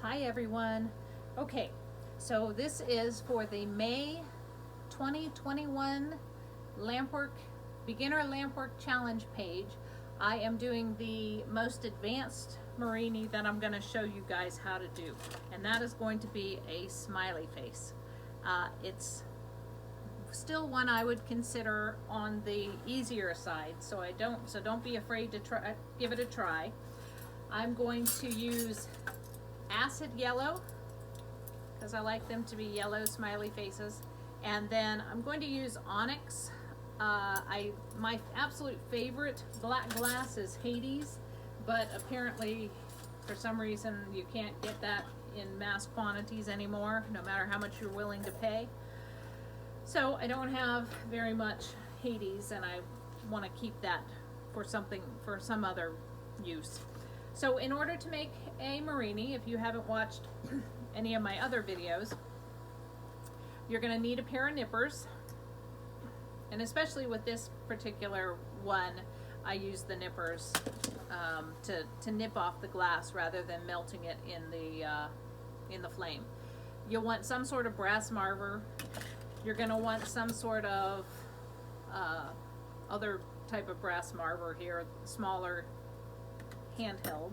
Hi everyone. Okay, so this is for the May 2021 Lampwork Beginner Lampwork Challenge page. I am doing the most advanced Murrini that I'm going to show you guys how to do, and that is going to be a smiley face. It's still one I would consider on the easier side, so don't be afraid to give it a try. I'm going to use acid yellow because I like them to be yellow smiley faces, and then I'm going to use onyx. My absolute favorite black glass is Hades, but apparently for some reason you can't get that in mass quantities anymore, no matter how much you're willing to pay. So I don't have very much Hades, and I want to keep that for some other use. So in order to make a Murrini, if you haven't watched any of my other videos, you're going to need a pair of nippers. And especially with this particular one, I use the nippers to nip off the glass rather than melting it in the flame. You'll want some sort of brass marver. You're going to want some sort of other type of brass marver here, smaller, handheld.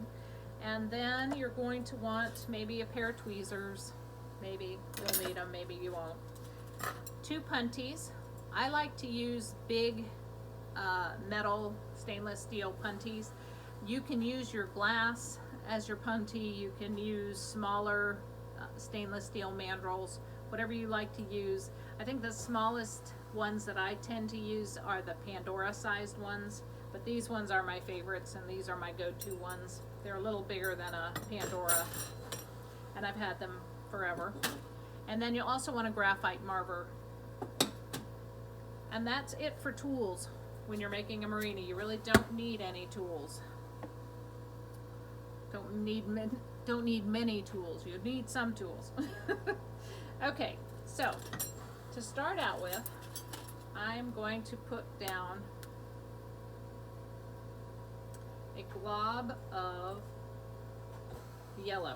And then you're going to want maybe a pair of tweezers. Maybe you'll need them, maybe you won't. 2 punties. I like to use big metal stainless steel punties. You can use your glass as your punty. You can use smaller stainless steel mandrels, whatever you like to use. I think the smallest ones that I tend to use are the Pandora sized ones, but these ones are my favorites, and these are my go-to ones. They're a little bigger than a Pandora, and I've had them forever. And then you'll also want a graphite marver. And that's it for tools when you're making a Murrini. You really don't need any tools. Don't need many tools. You need some tools. Okay, so to start out with, I'm going to put down a glob of yellow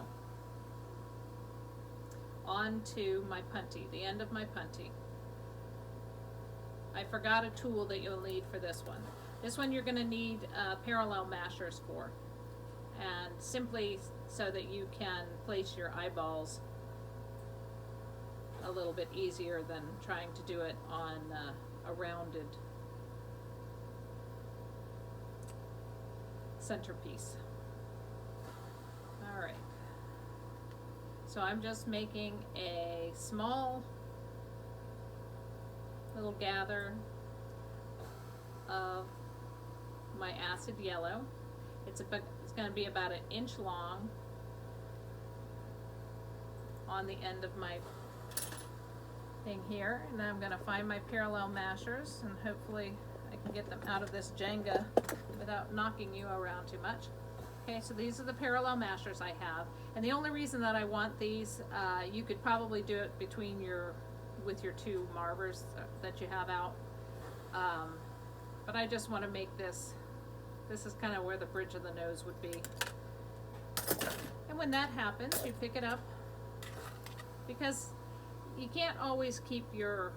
onto my punty, the end of my punty. I forgot a tool that you'll need for this one. This one you're going to need parallel mashers for, and simply so that you can place your eyeballs a little bit easier than trying to do it on a rounded centerpiece. Alright, so I'm just making a small little gather of my acid yellow. It's going to be about 1 inch long on the end of my thing here, and then I'm going to find my parallel mashers, and hopefully I can get them out of this Jenga without knocking you around too much. Okay, so these are the parallel mashers I have, and the only reason that I want these, you could probably do it with your 2 marvers that you have out, but I just want to make this is kind of where the bridge of the nose would be. And when that happens, you pick it up, because you can't always keep you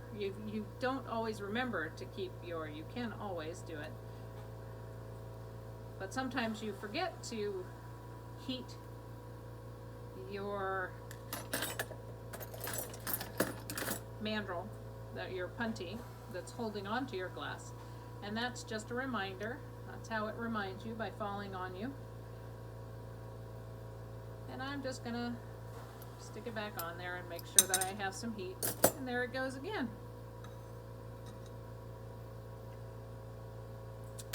don't always remember to keep you can always do it, but sometimes you forget to heat your mandrel, your punty that's holding on to your glass, and that's just a reminder. That's how it reminds you, by falling on you. And I'm just gonna stick it back on there and make sure that I have some heat, and there it goes again.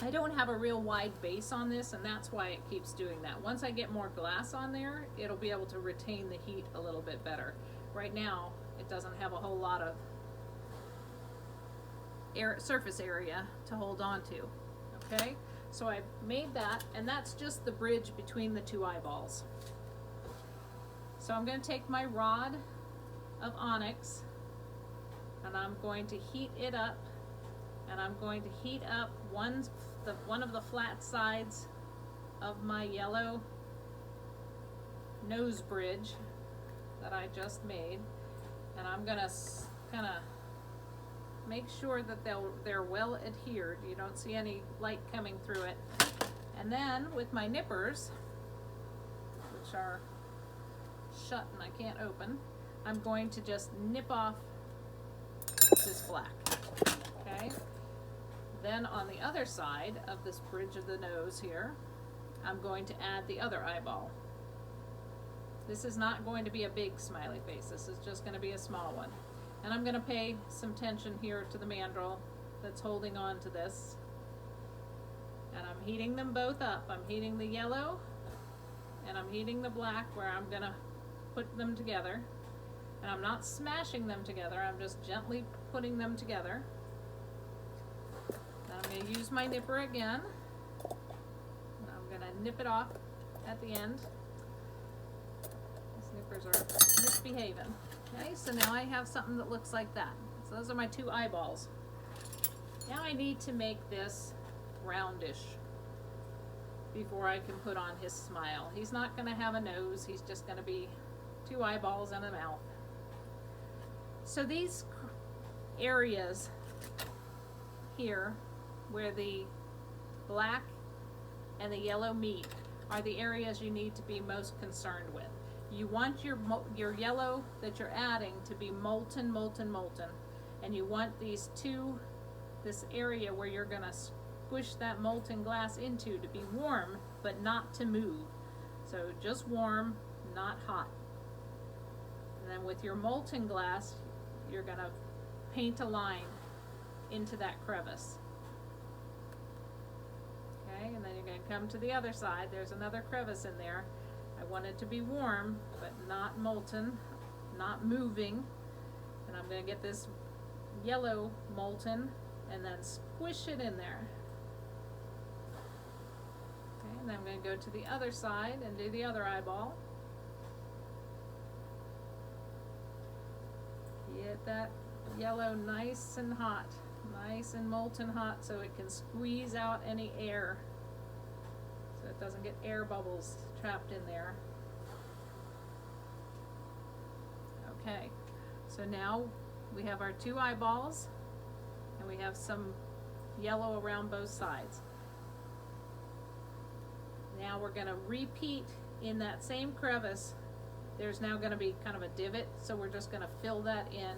I don't have a real wide base on this, and that's why it keeps doing that. Once I get more glass on there, it'll be able to retain the heat a little bit better. Right now it doesn't have a whole lot of surface area to hold on to. Okay, so I made that, and that's just the bridge between the 2 eyeballs. So I'm going to take my rod of onyx, and I'm going to heat it up, and I'm going to heat up one of the flat sides of my yellow nose bridge that I just made, and I'm gonna kind of make sure that they're well adhered. You don't see any light coming through it. And then with my nippers, which are shut and I can't open, I'm going to just nip off this black. Okay? Then on the other side of this bridge of the nose here, I'm going to add the other eyeball. This is not going to be a big smiley face. This is just going to be a small one. And I'm going to pay some tension here to the mandrel that's holding on to this. And I'm heating them both up. I'm heating the yellow and I'm heating the black where I'm going to put them together. And I'm not smashing them together. I'm just gently putting them together. Now I'm going to use my nipper again. And I'm going to nip it off at the end. These nippers are misbehaving. Okay, so now I have something that looks like that. So those are my two eyeballs. Now I need to make this roundish before I can put on his smile. He's not going to have a nose. He's just going to be two eyeballs and a mouth. So these areas here where the black and the yellow meet are the areas you need to be most concerned with. You want your yellow that you're adding to be molten, molten, molten. And you want this area where you're going to squish that molten glass into to be warm, but not to move. So just warm, not hot. And then with your molten glass, you're going to paint a line into that crevice. Okay, and then you're going to come to the other side. There's another crevice in there. I want it to be warm, but not molten, not moving. And I'm going to get this yellow molten and then squish it in there. Okay, and then I'm going to go to the other side and do the other eyeball. Get that yellow nice and hot, nice and molten hot, so it can squeeze out any air, so it doesn't get air bubbles trapped in there. Okay, so now we have our two eyeballs and we have some yellow around both sides. Now we're going to repeat in that same crevice. There's now going to be kind of a divot, so we're just going to fill that in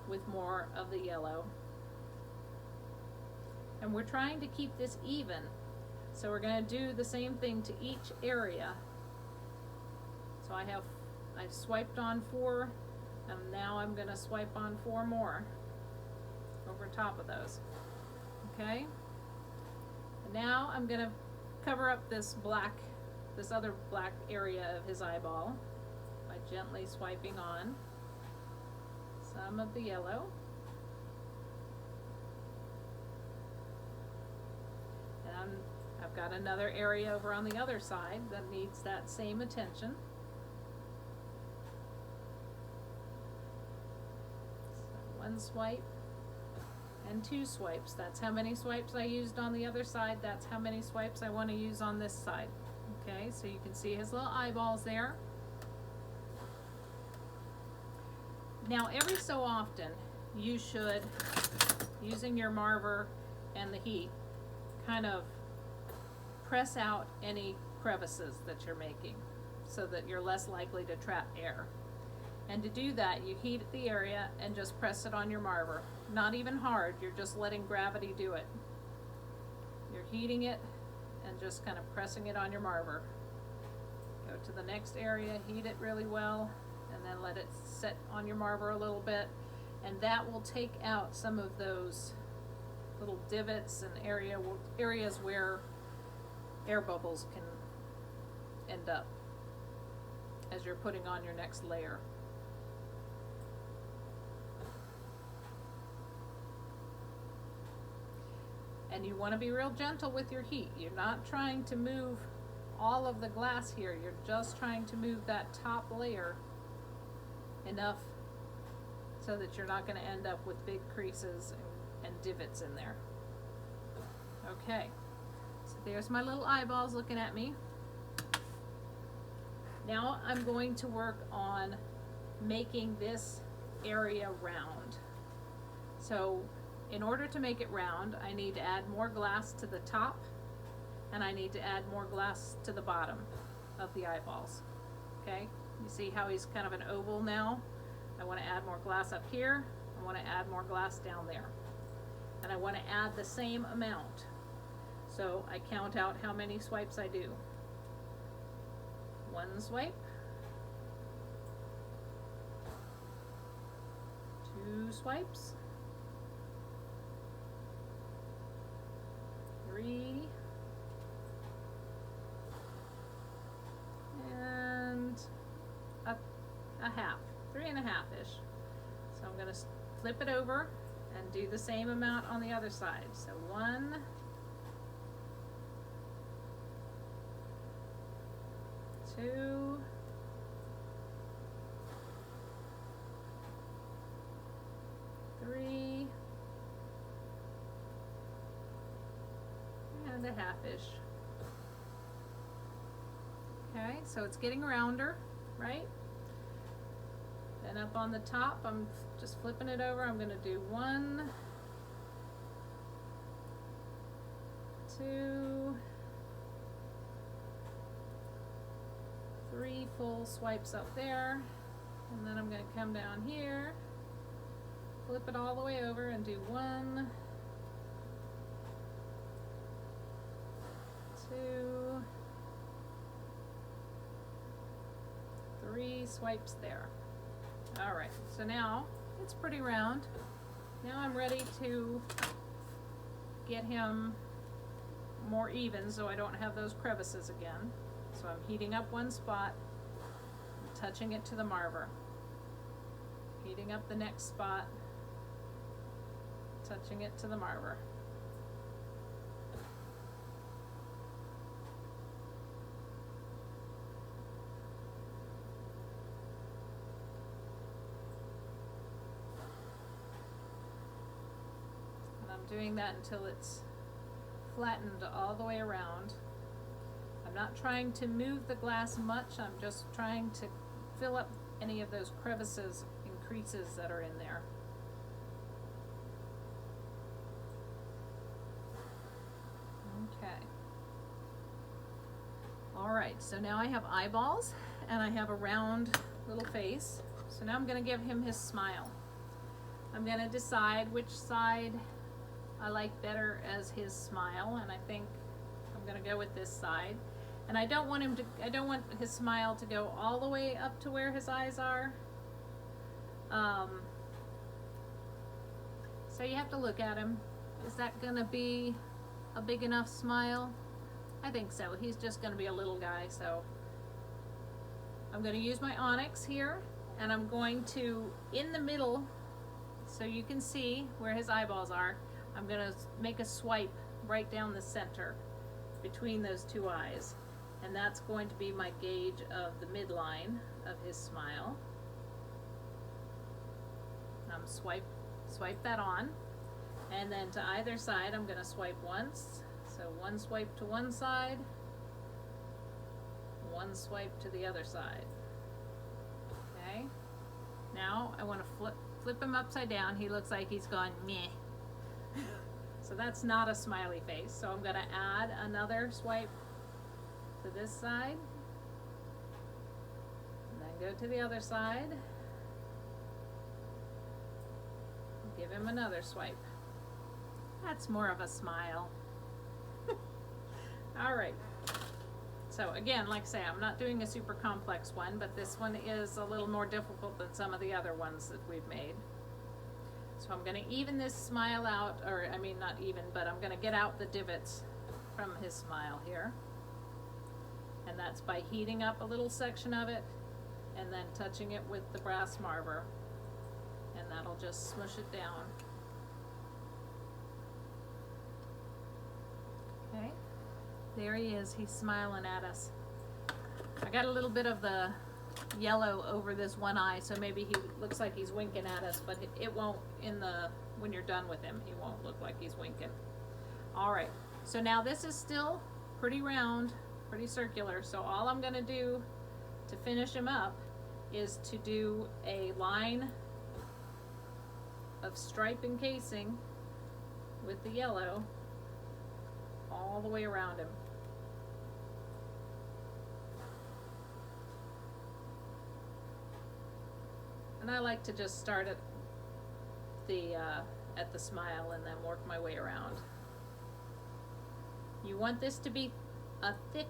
with more of the yellow. And we're trying to keep this even. So we're going to do the same thing to each area. So I've swiped on 4, and now I'm going to swipe on 4 more over top of those. Okay? And now I'm going to cover up this other black area of his eyeball by gently swiping on some of the yellow. And I've got another area over on the other side that needs that same attention. So 1 swipe and 2 swipes. That's how many swipes I used on the other side. That's how many swipes I want to use on this side. Okay, so you can see his little eyeballs there. Now every so often you should, using your marver and the heat, kind of press out any crevices that you're making so that you're less likely to trap air. And to do that, you heat the area and just press it on your marver. Not even hard, you're just letting gravity do it. You're heating it and just kind of pressing it on your marver. Go to the next area, heat it really well, and then let it set on your marver a little bit, and that will take out some of those little divots and areas where air bubbles can end up as you're putting on your next layer. And you want to be real gentle with your heat. You're not trying to move all of the glass here. You're just trying to move that top layer enough so that you're not going to end up with big creases and divots in there. Okay, so there's my little eyeballs looking at me. Now I'm going to work on making this area round. So in order to make it round, I need to add more glass to the top, and I need to add more glass to the bottom of the eyeballs. Okay, you see how he's kind of an oval now? I want to add more glass up here. I want to add more glass down there. And I want to add the same amount. So I count out how many swipes I do. 1 swipe, 2 swipes, 3, and a half, 3 1/2 ish. So I'm going to flip it over and do the same amount on the other side. So 1, 2, 3, and a half-ish. Okay, so it's getting rounder, right? Then up on the top, I'm just flipping it over. I'm going to do 1, 2, 3 full swipes up there, and then I'm going to come down here, flip it all the way over and do 1, 2, 3 swipes there. Alright, so now it's pretty round. Now I'm ready to get him more even so I don't have those crevices again. So I'm heating up one spot, and touching it to the marver. Heating up the next spot, touching it to the marver. And I'm doing that until it's flattened all the way around. I'm not trying to move the glass much, I'm just trying to fill up any of those crevices and creases that are in there. Okay. Alright, so now I have eyeballs and I have a round little face. So now I'm going to give him his smile. I'm going to decide which side I like better as his smile, and I think I'm going to go with this side. And I don't want his smile to go all the way up to where his eyes are. So you have to look at him. Is that going to be a big enough smile? I think so. He's just going to be a little guy, so I'm going to use my onyx here, and I'm going to, in the middle, so you can see where his eyeballs are, I'm going to make a swipe right down the center between those two eyes. And that's going to be my gauge of the midline of his smile. Swipe that on, and then to either side I'm going to swipe once. So 1 swipe to one side, 1 swipe to the other side. Okay. Now I want to flip him upside down. He looks like he's gone meh. So that's not a smiley face. So I'm going to add another swipe to this side, and then go to the other side, and give him another swipe. That's more of a smile. Alright, so again, like I say, I'm not doing a super complex one, but this one is a little more difficult than some of the other ones that we've made. So I'm going to even this smile out, or I mean not even, but I'm going to get out the divots from his smile here. And that's by heating up a little section of it and then touching it with the brass marver, and that'll just smush it down. Okay, there he is. He's smiling at us. I got a little bit of the yellow over this one eye, so maybe he looks like he's winking at us, but it won't when you're done with him. He won't look like he's winking. Alright, so now this is still pretty round, pretty circular, so all I'm going to do to finish him up is to do a line of stripe encasing with the yellow all the way around him. And I like to just start at the smile and then work my way around. You want this to be a thick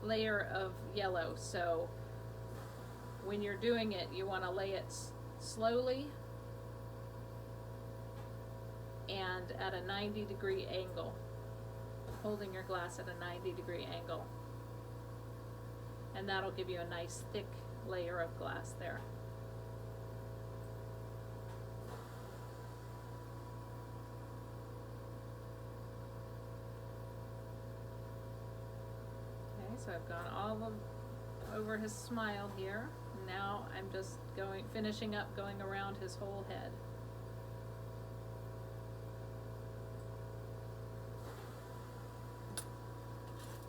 layer of yellow, so when you're doing it, you want to lay it slowly and at a 90-degree angle, holding your glass at a 90-degree angle. And that'll give you a nice thick layer of glass there. Okay, so I've gone all over his smile here. Now I'm just finishing up going around his whole head.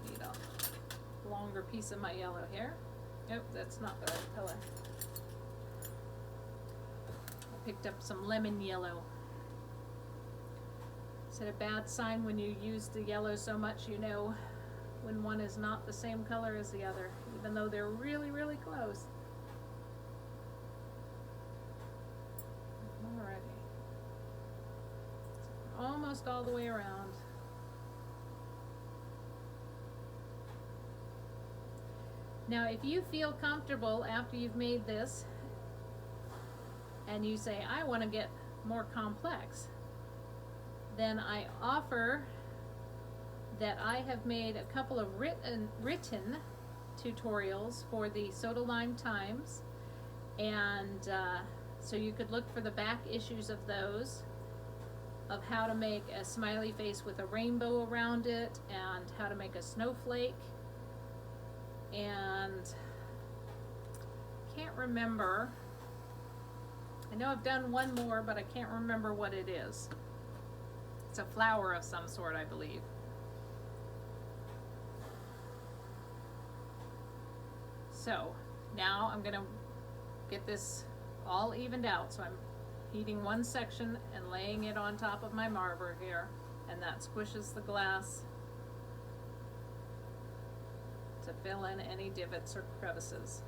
Need a longer piece of my yellow here. Nope, that's not the right color. I picked up some lemon yellow. Is it a bad sign when you use the yellow so much you know when one is not the same color as the other, even though they're really, really close? Alrighty. Almost all the way around. Now, if you feel comfortable after you've made this and you say, I want to get more complex, then I offer that I have made a couple of written tutorials for the Soda Lime Times, and so you could look for the back issues of those, of how to make a smiley face with a rainbow around it, and how to make a snowflake. And can't remember, I know I've done one more, but I can't remember what it is. It's a flower of some sort, I believe. So now I'm gonna get this all evened out. So I'm heating one section and laying it on top of my marber here, and that squishes the glass to fill in any divots or crevices.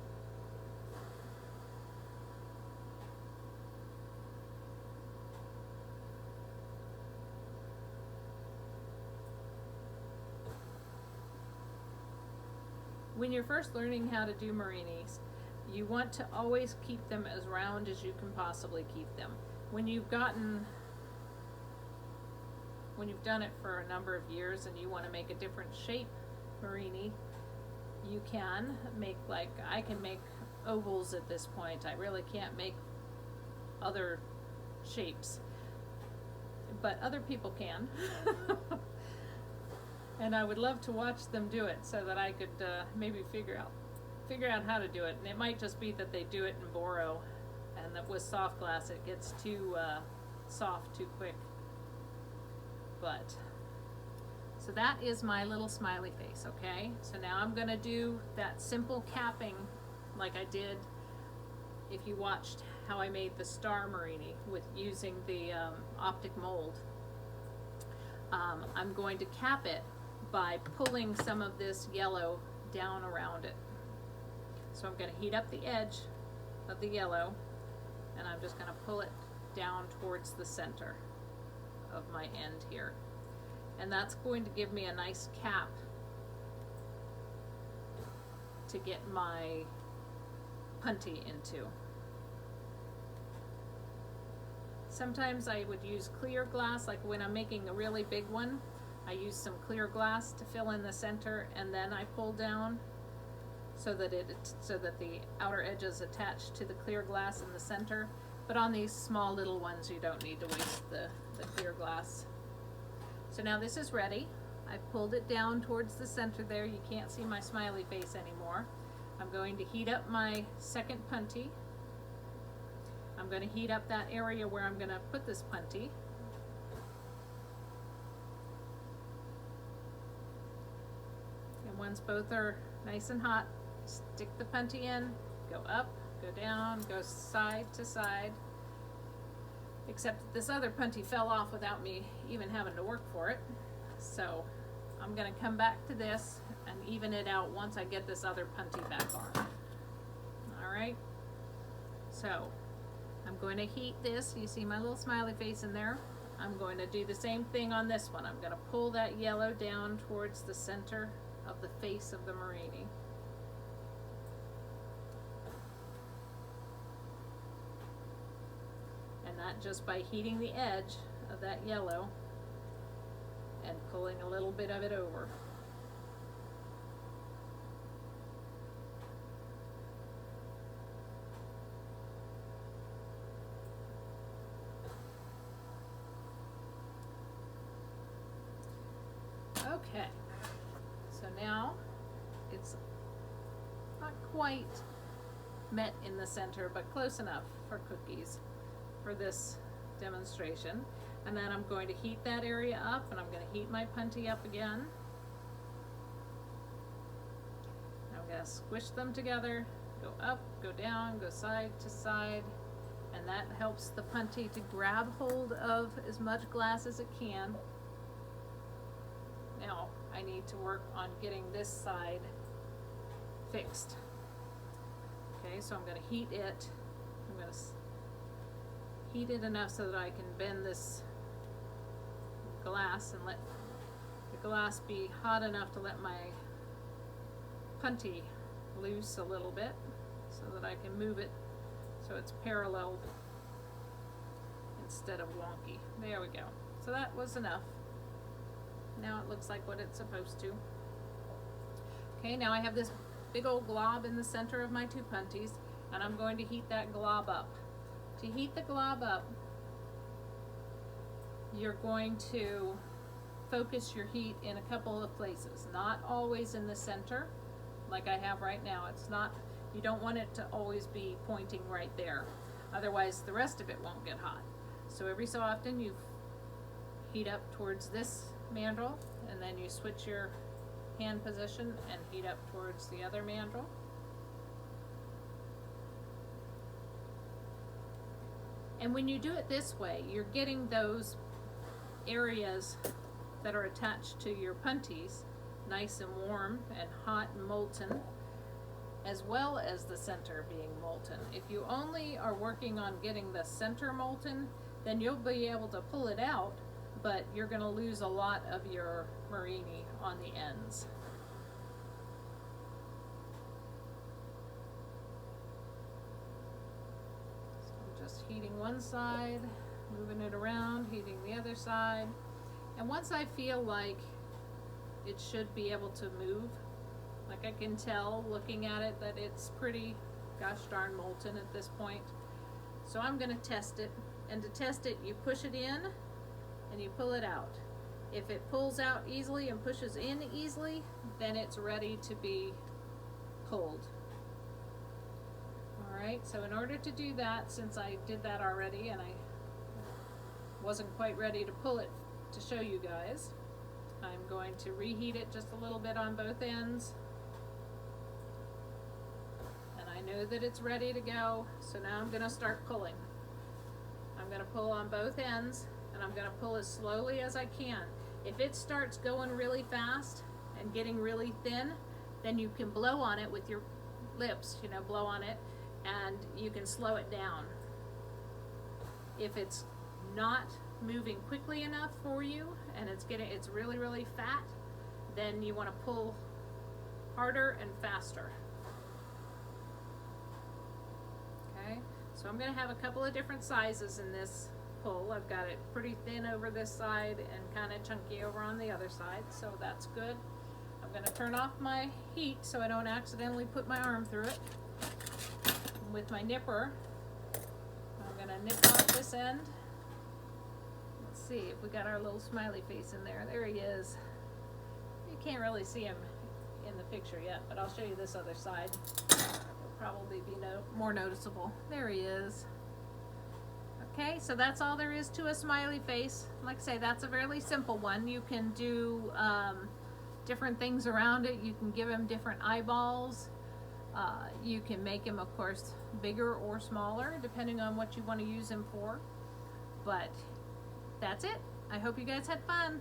When you're first learning how to do Murrinis, you want to always keep them as round as you can possibly keep them. When you've done it for a number of years and you want to make a different shape Murrini, you can make, like, I can make ovals at this point. I really can't make other shapes, but other people can. And I would love to watch them do it so that I could maybe figure out how to do it. And it might just be that they do it in boro, and that with soft glass it gets too soft too quick. But so that is my little smiley face, okay? So now I'm gonna do that simple capping like I did if you watched how I made the star Murrini with using the optic mold. I'm going to cap it by pulling some of this yellow down around it. So I'm gonna heat up the edge of the yellow, and I'm just gonna pull it down towards the center of my end here. And that's going to give me a nice cap to get my punty into. Sometimes I would use clear glass, like when I'm making a really big one, I use some clear glass to fill in the center, and then I pull down so that the outer edge is attached to the clear glass in the center. But on these small little ones, you don't need to waste the clear glass. So now this is ready. I've pulled it down towards the center there. You can't see my smiley face anymore. I'm going to heat up my second punty. I'm going to heat up that area where I'm going to put this punty. Once both are nice and hot, stick the punty in, go up, go down, go side to side. Except that this other punty fell off without me even having to work for it. So I'm gonna come back to this and even it out once I get this other punty back on. All right, so I'm going to heat this. You see my little smiley face in there. I'm going to do the same thing on this one. I'm going to pull that yellow down towards the center of the face of the Murrini. And that just by heating the edge of that yellow and pulling a little bit of it over. Okay, so now it's not quite met in the center, but close enough for cookies for this demonstration. And then I'm going to heat that area up, and I'm going to heat my punty up again. I'm going to squish them together, go up, go down, go side to side, and that helps the punty to grab hold of as much glass as it can. Now I need to work on getting this side fixed. Okay, so I'm going to heat it. I'm going to heat it enough so that I can bend this glass and let the glass be hot enough to let my punty loose a little bit so that I can move it so it's parallel instead of wonky. There we go. So that was enough. Now it looks like what it's supposed to. Okay, now I have this big old glob in the center of my two punties, and I'm going to heat that glob up. To heat the glob up, you're going to focus your heat in a couple of places, not always in the center like I have right now. It's not, you don't want it to always be pointing right there, otherwise the rest of it won't get hot. So every so often you heat up towards this mandrel, and then you switch your hand position and heat up towards the other mandrel. And when you do it this way, you're getting those areas that are attached to your punties nice and warm and hot and molten, as well as the center being molten. If you only are working on getting the center molten, then you'll be able to pull it out, but you're going to lose a lot of your Murrini on the ends. So I'm just heating one side, moving it around, heating the other side. And once I feel like it should be able to move, like I can tell looking at it that it's pretty gosh darn molten at this point. So I'm going to test it. And to test it, you push it in and you pull it out. If it pulls out easily and pushes in easily, then it's ready to be pulled. Alright, so in order to do that, since I did that already and I wasn't quite ready to pull it to show you guys, I'm going to reheat it just a little bit on both ends. And I know that it's ready to go, so now I'm going to start pulling. I'm going to pull on both ends, and I'm going to pull as slowly as I can. If it starts going really fast and getting really thin, then you can blow on it with your lips, you know, blow on it, and you can slow it down. If it's not moving quickly enough for you and it's really, really fat, then you want to pull harder and faster. Okay, so I'm going to have a couple of different sizes in this pull. I've got it pretty thin over this side and kind of chunky over on the other side, so that's good. I'm going to turn off my heat so I don't accidentally put my arm through it. And with my nipper, I'm going to nip off this end. Let's see if we got our little smiley face in there. There he is. You can't really see him in the picture yet, but I'll show you this other side. It'll probably be more noticeable. There he is. Okay, so that's all there is to a smiley face. Like I say, that's a fairly simple one. You can do different things around it. You can give him different eyeballs. You can make him, of course, bigger or smaller, depending on what you want to use him for. But that's it. I hope you guys had fun.